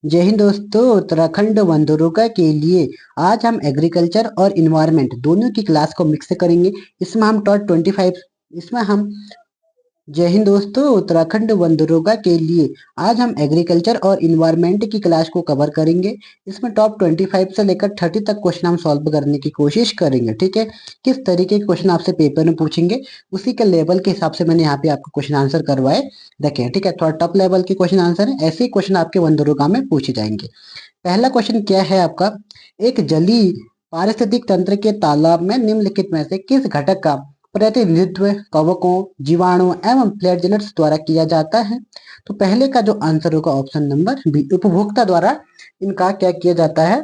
जय हिंद दोस्तों। उत्तराखंड वनदुर्गा के लिए आज हम एग्रीकल्चर और इन्वायरमेंट दोनों की क्लास को मिक्स करेंगे। इसमें हम टॉप 25 इसमें हम जय हिंद दोस्तों। उत्तराखंड वनदुर्गा के लिए आज हम एग्रीकल्चर और इन्वायरमेंट की क्लास को कवर करेंगे। इसमें टॉप 25 से लेकर 30 तक क्वेश्चन हम सॉल्व करने की कोशिश करेंगे। ठीक है, किस तरीके के क्वेश्चन आपसे पेपर में पूछेंगे उसी के लेवल के हिसाब से मैंने यहाँ पे आपको क्वेश्चन आंसर करवाए रखे हैं। ठीक है, थोड़ा टॉप लेवल के क्वेश्चन आंसर है, ऐसे ही क्वेश्चन आपके वनदुर्गा में पूछे जाएंगे। पहला क्वेश्चन क्या है आपका, एक जलीय पारिस्थितिक तंत्र के तालाब में निम्नलिखित में से किस घटक का प्रतिनिधित्व कवकों, जीवाणुओं एवं फ्लैजेलेट्स द्वारा किया जाता है। तो पहले का जो आंसर होगा ऑप्शन नंबर बी, उपभोक्ता द्वारा इनका क्या किया जाता है,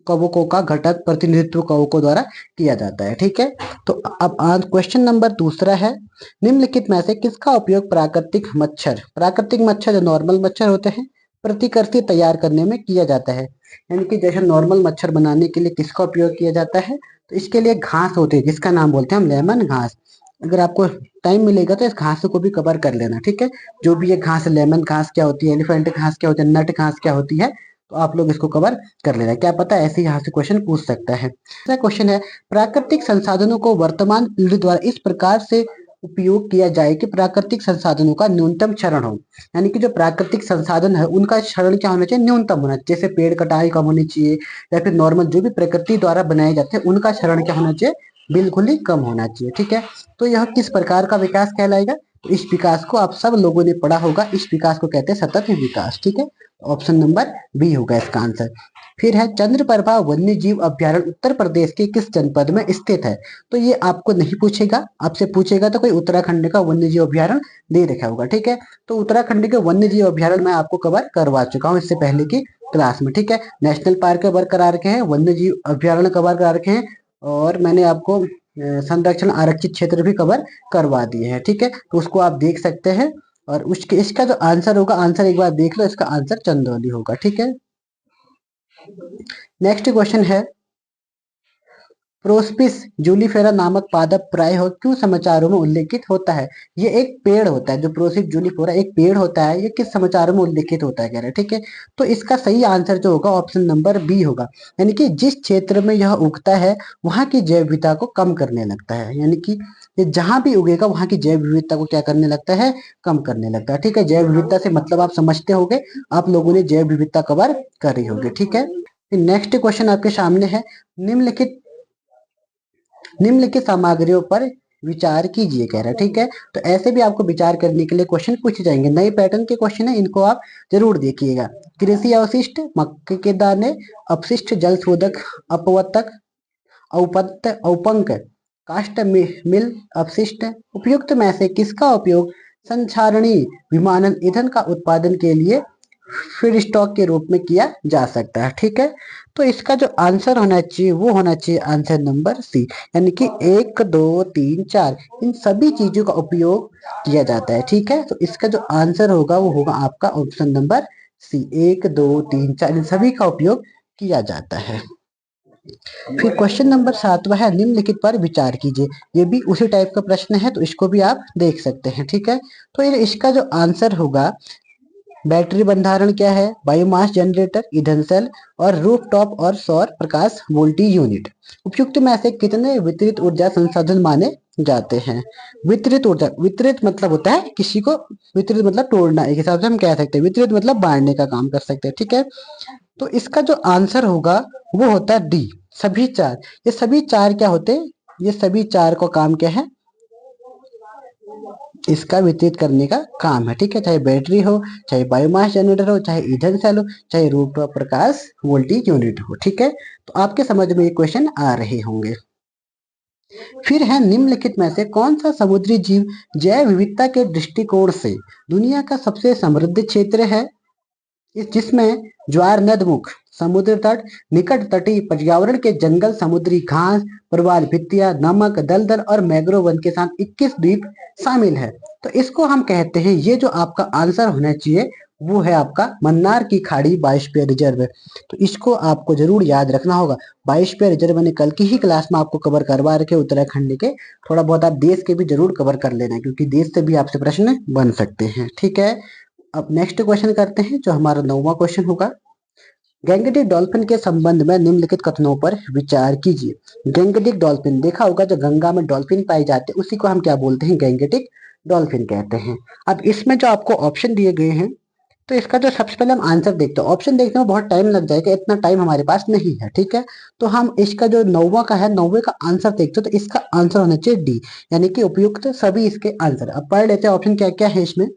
कवकों का घटक प्रतिनिधित्व कवकों द्वारा किया जाता है। ठीक है, तो अब क्वेश्चन नंबर दूसरा है, निम्नलिखित में से किसका उपयोग प्राकृतिक मच्छर जो नॉर्मल मच्छर होते हैं प्रतिकृति तैयार करने में किया जाता है। यानी कि जैसे नॉर्मल मच्छर बनाने के लिए किसका उपयोग किया जाता है, तो इसके लिए घास होती है जिसका नाम बोलते हैं हम लेमन घास। अगर आपको टाइम मिलेगा तो इस घास को भी कवर कर लेना। ठीक है, जो भी ये घास, लेमन घास क्या होती है, एलिफेंट घास क्या होती है, नट घास क्या होती है, तो आप लोग इसको कवर कर लेना। क्या पता ऐसे यहाँ से क्वेश्चन पूछ सकता है। दूसरा क्वेश्चन है, प्राकृतिक संसाधनों को वर्तमान पीढ़ी द्वारा इस प्रकार से उपयोग किया जाए कि प्राकृतिक संसाधनों का न्यूनतम क्षरण हो। यानी कि जो प्राकृतिक संसाधन है उनका क्षरण क्या होना चाहिए, न्यूनतम होना चाहिए। जैसे पेड़ कटाई कम होनी चाहिए, या फिर नॉर्मल जो भी प्रकृति द्वारा बनाए जाते हैं उनका क्षरण क्या होना चाहिए, बिल्कुल ही कम होना चाहिए। ठीक है, तो यह किस प्रकार का विकास कहलाएगा, तो इस विकास को आप सब लोगों ने पढ़ा होगा, इस विकास को कहते हैं सतत विकास। ठीक है, ऑप्शन नंबर बी होगा इसका आंसर। फिर है, चंद्रप्रभा वन्य जीव अभ्यारण्य उत्तर प्रदेश के किस जनपद में स्थित है। तो ये आपको नहीं पूछेगा, आपसे पूछेगा तो कोई उत्तराखंड का वन्य जीव अभ्यारण्य दे रखा होगा। ठीक है, तो उत्तराखंड के वन्य जीव अभ्यारण्य मैं आपको कवर करवा चुका हूँ इससे पहले की क्लास में। ठीक है, नेशनल पार्क कवर करा रखे हैं, वन्य जीव अभ्यारण्य कवर करा रखे हैं, और मैंने आपको संरक्षण आरक्षित क्षेत्र भी कवर करवा दिए हैं। ठीक है, तो उसको आप देख सकते हैं। और उसके इसका जो आंसर होगा, आंसर एक बार देख लो, इसका आंसर चंदौली होगा। ठीक है, नेक्स्ट क्वेश्चन है, प्रोस्पिस जूलीफेरा नामक पादप प्रायः क्यों समाचारों में उल्लेखित होता है। ये एक पेड़ होता है, जो प्रोसिस जूलीफेरा एक पेड़ होता है, ये किस समाचारों में उल्लेखित होता है कह रहे हैं। ठीक है, तो इसका सही आंसर जो होगा ऑप्शन नंबर बी होगा। यानी कि जिस क्षेत्र में यह उगता है वहां की जैव विविधता को कम करने लगता है। यानी कि ये जहां भी उगेगा वहां की जैव विविधता को क्या करने लगता है, कम करने लगता है। ठीक है, जैव विविधता से मतलब आप समझते होंगे, आप लोगों ने जैव विविधता कवर करी होगी। ठीक है, नेक्स्ट क्वेश्चन आपके सामने है, निम्नलिखित सामग्रियों पर विचार कीजिए कह रहा है। ठीक है, तो ऐसे भी आपको विचार करने के लिए क्वेश्चन पूछे जाएंगे, नए पैटर्न के क्वेश्चन है, इनको आप जरूर देखिएगा। कृषि अवशिष्ट, मक्के के दाने, अपशिष्ट जल शोधक, अपवर्तक, औपत्य, औपंक, काष्ठ मिल अपशिष्ट, उपयुक्त में से किसका उपयोग संक्षारणी विमानन ईंधन का उत्पादन के लिए फीड स्टॉक के रूप में किया जा सकता है। ठीक है, तो इसका जो आंसर होना चाहिए वो होना चाहिए आंसर नंबर सी। यानी कि 1 2 3 4 इन सभी चीजों का उपयोग किया जाता है। ठीक है, तो इसका जो आंसर होगा वो होगा आपका ऑप्शन नंबर सी, 1 2 3 4 इन सभी का उपयोग किया जाता है। फिर क्वेश्चन नंबर 7वां है, निम्नलिखित पर विचार कीजिए। ये भी उसी टाइप का प्रश्न है, तो इसको भी आप देख सकते हैं। ठीक है, तो इसका जो आंसर होगा, बैटरी भंडारण क्या है, बायोमास जनरेटर, ईंधन सेल, और रूफटॉप और सौर प्रकाश वोल्टी यूनिट। उपयुक्त में से कितने वितरित ऊर्जा संसाधन माने जाते हैं। वितरित ऊर्जा, वितरित मतलब होता है किसी को, वितरित मतलब तोड़ना, एक हिसाब से हम कह सकते हैं वितरित मतलब बांटने का काम कर सकते हैं। ठीक है, तो इसका जो आंसर होगा वो होता है डी, सभी चार। ये सभी चार क्या होते हैं, ये सभी चार का काम क्या है, इसका वितरित करने का काम है। ठीक है, चाहे बैटरी हो, चाहे बायोमास जनरेटर हो, चाहे ईंधन सेल हो, चाहे रूफटॉप प्रकाश वोल्टेज यूनिट हो। ठीक है, तो आपके समझ में ये क्वेश्चन आ रहे होंगे। फिर है, निम्नलिखित में से कौन सा समुद्री जीव जैव विविधता के दृष्टिकोण से दुनिया का सबसे समृद्ध क्षेत्र है, जिसमें ज्वार नदमुख, समुद्र तट, निकट तटीय पर्यावरण के जंगल, समुद्री घास, प्रवाल भित्तियां, नमक, दलदल और मैंग्रोव वन के साथ 21 द्वीप शामिल है। तो इसको हम कहते हैं, ये जो आपका आंसर होना चाहिए वो है आपका मन्नार की खाड़ी बायोस्फीयर रिजर्व। तो इसको आपको जरूर याद रखना होगा। बायोस्फीयर रिजर्व मैंने कल की ही क्लास में आपको कवर करवा रखे उत्तराखंड के। थोड़ा बहुत आप देश के भी जरूर कवर कर लेना, क्योंकि देश से भी आपसे प्रश्न बन सकते हैं। ठीक है, अब नेक्स्ट क्वेश्चन करते हैं, जो हमारा 9वां क्वेश्चन होगा। गैंगटिक डॉल्फिन के संबंध में निम्नलिखित कथनों पर विचार कीजिए। गैंगटिक डॉल्फिन देखा होगा, जो गंगा में डॉल्फिन पाए जाते हैं उसी को हम क्या बोलते हैं, गैंगटिक डॉल्फिन कहते हैं। अब इसमें जो आपको ऑप्शन दिए गए हैं, तो इसका जो सबसे पहले हम आंसर देखते हैं। ऑप्शन देखने में बहुत टाइम लग जाएगा, इतना टाइम हमारे पास नहीं है, ठीक है। तो हम इसका जो नौवा का है, नौवे का आंसर देखते हैं, तो इसका आंसर होना चाहिए डी, यानी कि उपयुक्त सभी इसके आंसर। अब पढ़ लेते हैं ऑप्शन क्या क्या है इसमें।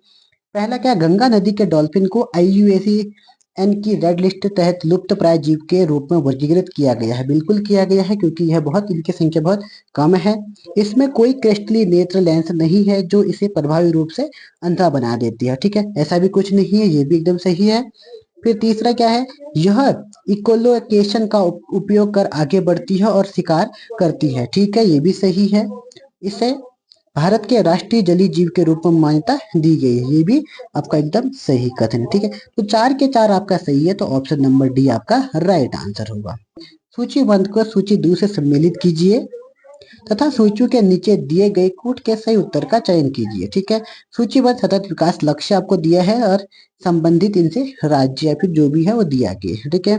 पहला क्या है, गंगा नदी के डॉल्फिन को IUCN की रेड लिस्ट तहत लुप्त प्राय जीव के रूप में वर्गीकृत किया गया है। बिल्कुल किया गया है, क्योंकि यह बहुत, इनकी संख्या बहुत कम है। इसमें कोई क्रेस्टली नेत्र लेंस नहीं है जो इसे प्रभावी रूप से अंधा बना देती है, ठीक है, ऐसा भी कुछ नहीं है, ये भी एकदम सही है। फिर तीसरा क्या है, यह इकोलोकेशन का उपयोग कर आगे बढ़ती है और शिकार करती है, ठीक है, ये भी सही है। इसे भारत के राष्ट्रीय जलीय जीव के रूप में मान्यता दी गई है, ये भी आपका एकदम सही कथन है, ठीक है। तो 4 के 4 आपका सही है, तो ऑप्शन नंबर डी आपका राइट आंसर होगा। सूचीबद्ध को सूची 2 से सम्मिलित कीजिए तथा सूचियों के नीचे दिए गए कूट के सही उत्तर का चयन कीजिए, ठीक है। सूचीबद्ध सतत विकास लक्ष्य आपको दिया है और संबंधित इनसे राज्य या फिर जो भी है वो दिया गया है, ठीक है।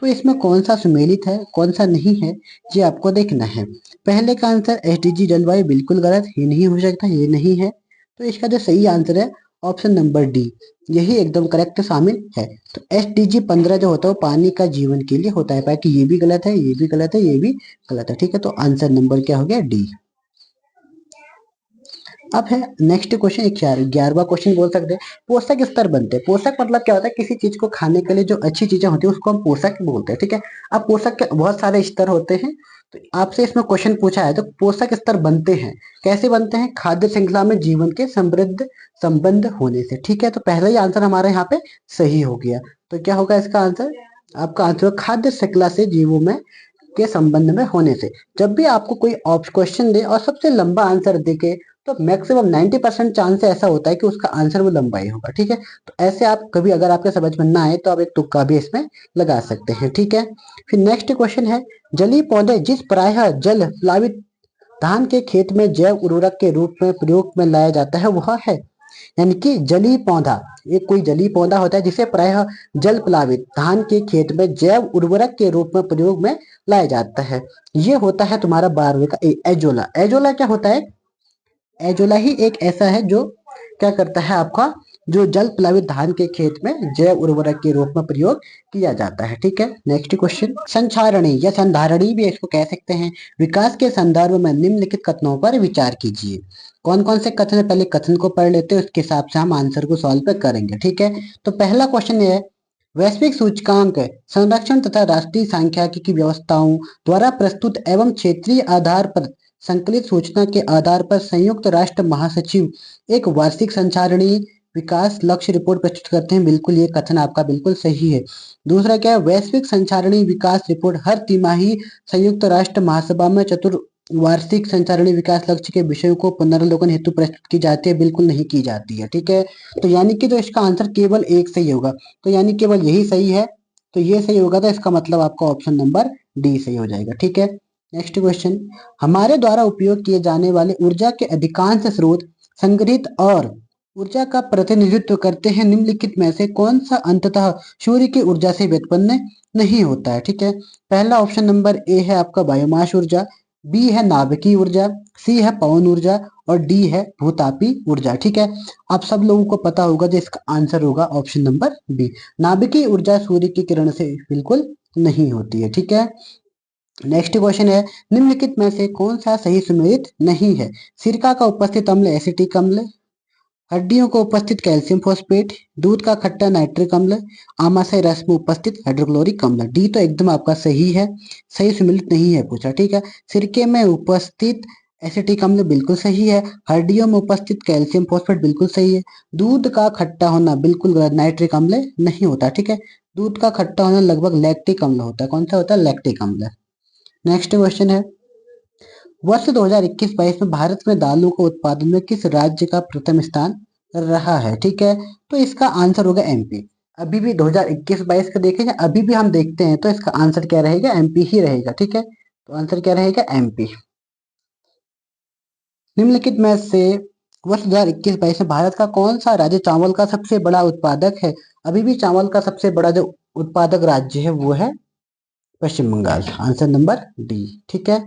तो इसमें कौन सा सुमेलित है, कौन सा नहीं है, ये आपको देखना है। पहले का आंसर SDG जलवायु बिल्कुल गलत, ये नहीं हो सकता, ये नहीं है। तो इसका जो सही आंसर है ऑप्शन नंबर डी, यही एकदम करेक्ट शामिल है। तो SDG 15 जो होता है वो पानी का जीवन के लिए होता है, बाकी ये भी गलत है, ये भी गलत है, ये भी गलत है, ठीक है। तो आंसर नंबर क्या हो गया, डी। अब है नेक्स्ट क्वेश्चन, 11वां क्वेश्चन बोल सकते हैं। पोषक स्तर बनते हैं। पोषक मतलब क्या होता है, किसी चीज को खाने के लिए जो अच्छी चीजें होती है उसको हम पोषक बोलते हैं, ठीक है। अब पोषक के बहुत सारे स्तर होते हैं, तो आपसे इसमें क्वेश्चन पूछा है, तो पोषक स्तर बनते हैं, कैसे बनते हैं, खाद्य श्रृंखला में जीवन के समृद्ध संबंध होने से, ठीक है। तो पहला ही आंसर हमारा यहाँ पे सही हो गया। तो क्या होगा इसका आंसर, आपका आंसर खाद्य श्रृंखला से जीवों में के संबंध में होने से। जब भी आपको कोई क्वेश्चन दे और सबसे लंबा आंसर देके, तो मैक्सिमम 90% चांस ऐसा होता है कि उसका आंसर वो लंबा ही होगा, ठीक है। तो ऐसे आप कभी अगर आपके समझ में ना आए तो आप एक तुक्का भी इसमें लगा सकते हैं, ठीक है। फिर नेक्स्ट क्वेश्चन है, जलीय पौधे जिस प्रायः जल प्लावित धान के खेत में जैव उर्वरक के रूप में प्रयोग में लाया जाता है वह है, यानी कि जलीय पौधा, एक कोई जलीय पौधा होता है जिसे प्रायः जल प्लावित धान के खेत में जैव उर्वरक के रूप में प्रयोग में लाया जाता है। ये होता है तुम्हारा 12वें का एजोला। एजोला क्या होता है, एजोला ही एक ऐसा है जो क्या करता है आपका, जो जल प्लावित धान के खेत में जैव उर्वरक के रूप में प्रयोग किया जाता है, ठीक है। नेक्स्ट क्वेश्चन, संचारणी या संधारणी भी इसको कह सकते हैं। विकास के संदर्भ में निम्नलिखित कथनों पर विचार कीजिए। कौन कौन से कथन है, पहले कथन को पढ़ लेते हैं, उसके हिसाब से हम आंसर को सॉल्व पे करेंगे, ठीक है। तो पहला क्वेश्चन ये है, वैश्विक सूचकांक संरक्षण तथा राष्ट्रीय सांख्यिकी व्यवस्थाओं द्वारा प्रस्तुत एवं क्षेत्रीय आधार पर संकलित सूचना के आधार पर संयुक्त राष्ट्र महासचिव एक वार्षिक संचारणी विकास लक्ष्य रिपोर्ट प्रस्तुत करते हैं। बिल्कुल ये कथन आपका बिल्कुल सही है। दूसरा क्या है, वैश्विक संचारणी विकास रिपोर्ट हर तिमाही संयुक्त राष्ट्र महासभा में वार्षिक संचारणी विकास लक्ष्य के विषयों को पुनर्वलोकन हेतु प्रस्तुत की जाती है, बिल्कुल नहीं की जाती है, ठीक है। तो यानी कि जो इसका आंसर केवल एक सही होगा, तो यानी केवल यही सही है, तो ये सही होगा, तो इसका मतलब आपका ऑप्शन नंबर डी सही हो जाएगा, ठीक है। नेक्स्ट क्वेश्चन, हमारे द्वारा उपयोग किए जाने वाले ऊर्जा के अधिकांश स्रोत संग्रहित और ऊर्जा का प्रतिनिधित्व करते हैं, निम्नलिखित में से कौन सा अंततः सूर्य की ऊर्जा से व्युत्पन्न नहीं होता है, ठीक है। पहला ऑप्शन नंबर ए है आपका बायोमास ऊर्जा, बी है नाभिकीय ऊर्जा, सी है पवन ऊर्जा और डी है भूतापी ऊर्जा, ठीक है। आप सब लोगों को पता होगा जो इसका आंसर होगा ऑप्शन नंबर बी, नाभिकीय ऊर्जा सूर्य की किरण से बिल्कुल नहीं होती है, ठीक है। नेक्स्ट क्वेश्चन है, निम्नलिखित में से कौन सा सही सुमेलित नहीं है, सिरका का उपस्थित अम्ल एसिटिक अम्ल, हड्डियों को उपस्थित कैल्शियम फॉस्फेट, दूध का खट्टा नाइट्रिक अम्ल, आमाशय रस में उपस्थित हाइड्रोक्लोरिक अम्ल। डी तो एकदम आपका सही है, सही सुमेलित नहीं है पूछा, ठीक है। सिरके में उपस्थित एसिटिक अम्ल बिल्कुल सही है, हड्डियों में उपस्थित कैल्शियम फॉस्फेट बिल्कुल सही है, दूध का खट्टा होना बिल्कुल गलत, नाइट्रिक अम्ल नहीं होता, ठीक है। दूध का खट्टा होना लगभग लैक्टिक अम्ल होता है, कौन सा होता है, लैक्टिक अम्ल। नेक्स्ट क्वेश्चन है, वर्ष 2021-22 में भारत में दालों के उत्पादन में किस राज्य का प्रथम स्थान रहा है, ठीक है। तो इसका आंसर होगा एमपी। अभी भी 2021-22 का देखें, अभी भी हम देखते हैं, तो इसका आंसर क्या रहेगा, एमपी ही रहेगा, ठीक है। तो आंसर क्या रहेगा, एमपी। निम्नलिखित में से वर्ष 2021-22 में भारत का कौन सा राज्य चावल का सबसे बड़ा उत्पादक है। अभी भी चावल का सबसे बड़ा जो उत्पादक राज्य है वो है Paschim Bangal. Answer number D. ठीक है।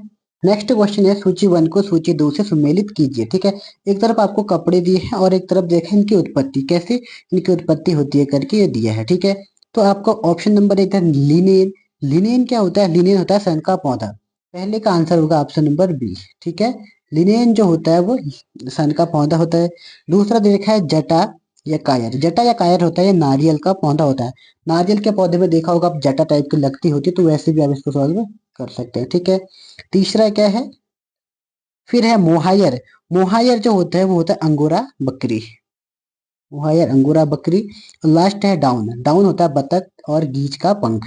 नेक्स्ट क्वेश्चन है सूची 1 को सूची 2 से सुमेलित कीजिए। ठीक है। एक तरफ आपको कपड़े दिए हैं और एक तरफ देखें इनकी उत्पत्ति कैसे इनकी उत्पत्ति होती है करके ये दिया है। ठीक है। तो आपको ऑप्शन नंबर 1 है लिनेन। लिनेन क्या होता है? लिनेन होता है सन का पौधा। पहले का आंसर होगा ऑप्शन नंबर बी। ठीक है। लिनेन जो होता है वो सन का पौधा होता है। दूसरा देखा है जटा या कायर। जटा या कायर होता है ये नारियल का पौधा होता है। नारियल के पौधे में देखा होगा आप जटा टाइप की लगती होती है, तो वैसे भी आप इसको सॉल्व कर सकते हैं। ठीक है। तीसरा क्या है? फिर है मोहायर। मोहायर जो होता है वो होता है अंगोरा बकरी। मोहायर अंगोरा बकरी। लास्ट है डाउन। डाउन होता है बतख और गीच का पंख।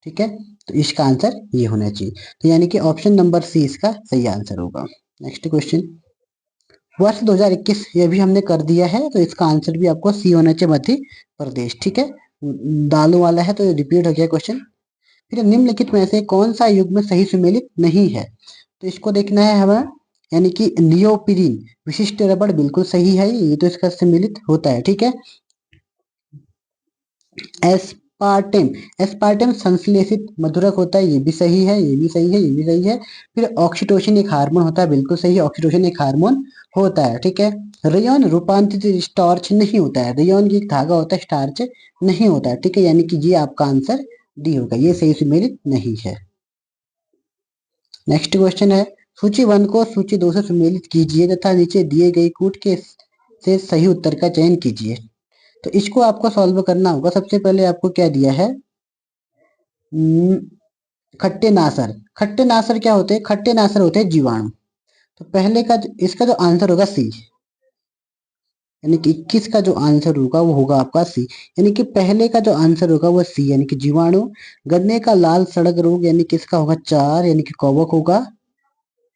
ठीक है। तो इसका आंसर ये होना चाहिए। तो यानी कि ऑप्शन नंबर सी इसका सही आंसर होगा। नेक्स्ट क्वेश्चन वर्ष 2021 ये भी हमने कर दिया है, तो इसका आंसर भी आपको सी होना चाहिए, मध्य प्रदेश। ठीक है। दालों वाला है तो रिपीट हो गया क्वेश्चन। फिर निम्नलिखित में से कौन सा युग्म सही सुमेलित नहीं है? तो इसको देखना है हमें। यानी कि नियोप्रीन विशिष्ट रबड़ बिल्कुल सही है, ये तो इसका सम्मिलित होता है। ठीक है। एस्पार्टेम। एस्पार्टेम संश्लेषित मधुरक होता है, ये भी सही है, ये भी सही है, ये भी सही है। फिर ऑक्सीटोसिन एक हार्मोन होता है, बिल्कुल सही है, ऑक्सीटोसिन एक हार्मोन होता है। ठीक है। रेयन रूपांतरित स्टार्च नहीं होता है। रेयन की एक धागा होता है, स्टार्च नहीं होता है। ठीक है। यानी कि ये आपका आंसर डी होगा, ये सही सुमेलित नहीं है। नेक्स्ट क्वेश्चन है सूची 1 को सूची 2 से सुमेलित कीजिए तथा नीचे दिए गए कूट के से सही उत्तर का चयन कीजिए। तो इसको आपको सॉल्व करना होगा। सबसे पहले आपको क्या दिया है? खट्टे नासर। खट्टे नासर क्या होते हैं? खट्टे नासर होते हैं जीवाणु। तो पहले का इसका जो आंसर होगा सी। यानी कि 21 का जो आंसर होगा वो होगा आपका सी। यानी कि पहले का जो आंसर होगा वो सी, यानी कि जीवाणु। गन्ने का लाल सड़क रोग यानी कि इसका होगा 4, यानी कि कवक होगा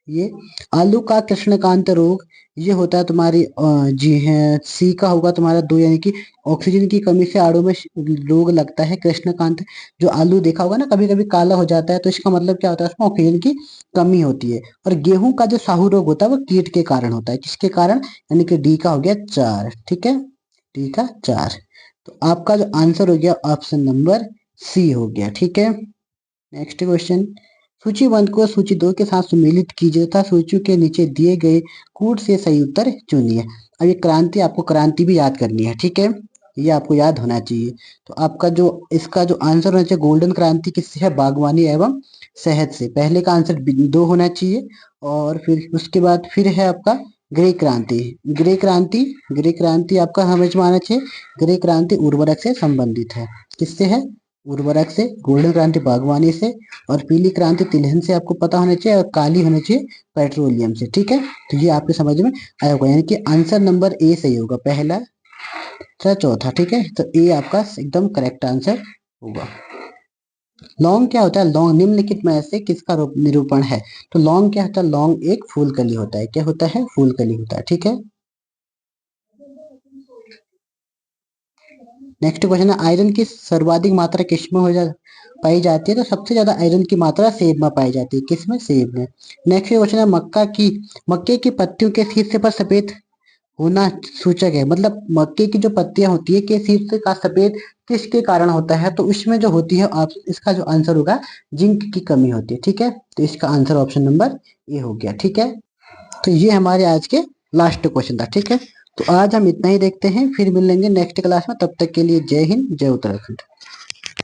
ये। आलू का कृष्णकांत रोग ये होता है तुम्हारी जी है सी का होगा तुम्हारा 2, यानी कि ऑक्सीजन की कमी से आड़ू में रोग लगता है कृष्णकांत। जो आलू देखा होगा ना कभी कभी काला हो जाता है, तो इसका मतलब क्या होता है? उसमें ऑक्सीजन की कमी होती है। और गेहूं का जो साहू रोग होता है वो कीट के कारण होता है। किसके कारण? यानी कि डी का हो गया 4। ठीक है। डी का 4। तो आपका जो आंसर हो गया ऑप्शन नंबर सी हो गया। ठीक है। नेक्स्ट क्वेश्चन सूची 1 को सूची 2 के साथ सुमेलित कीजिए तथा सूची के नीचे दिए गए कूट से सही उत्तर चुनिए। अब ये क्रांति आपको क्रांति भी याद करनी है। ठीक है। ये आपको याद होना चाहिए। तो आपका जो इसका जो आंसर होना चाहिए गोल्डन क्रांति किससे है? बागवानी एवं शहद से। पहले का आंसर 2 होना चाहिए। और फिर उसके बाद फिर है आपका ग्रे क्रांति। ग्रे क्रांति, ग्रे क्रांति आपका समझ में आना चाहिए। ग्रे क्रांति उर्वरक से संबंधित है। किससे है? उर्वरक से। गोल्डन क्रांति बागवानी से। और पीली क्रांति तिलहन से आपको पता होना चाहिए। और काली होनी चाहिए पेट्रोलियम से। ठीक है। तो ये आपके समझ में आया होगा, यानी कि आंसर नंबर ए सही होगा, पहला या चौथा। ठीक है। तो ए आपका एकदम करेक्ट आंसर होगा। लौंग क्या होता है? लौंग निम्नलिखित में से किसका निरूपण है? तो लौंग क्या होता है? लौंग एक फूलकली होता है। क्या होता है? फूलकली होता है। ठीक है। नेक्स्ट क्वेश्चन है आयरन की सर्वाधिक मात्रा किसमें पाई जाती है? तो सबसे ज्यादा आयरन की मात्रा सेब में पाई जाती है। किसमें? सेब में। नेक्स्ट क्वेश्चन है मक्के की पत्तियों के शीर्ष पर सफेद होना सूचक है। मतलब मक्के की जो पत्तियां होती है के शीर्ष का सफेद किसके कारण होता है? तो उसमें जो होती है आप इसका जो आंसर होगा जिंक की कमी होती है। ठीक है। तो इसका आंसर ऑप्शन नंबर ए हो गया। ठीक है। तो ये हमारे आज के लास्ट क्वेश्चन था। ठीक है। तो आज हम इतना ही देखते हैं, फिर मिलेंगे नेक्स्ट क्लास में। तब तक के लिए जय हिंद, जय उत्तराखंड।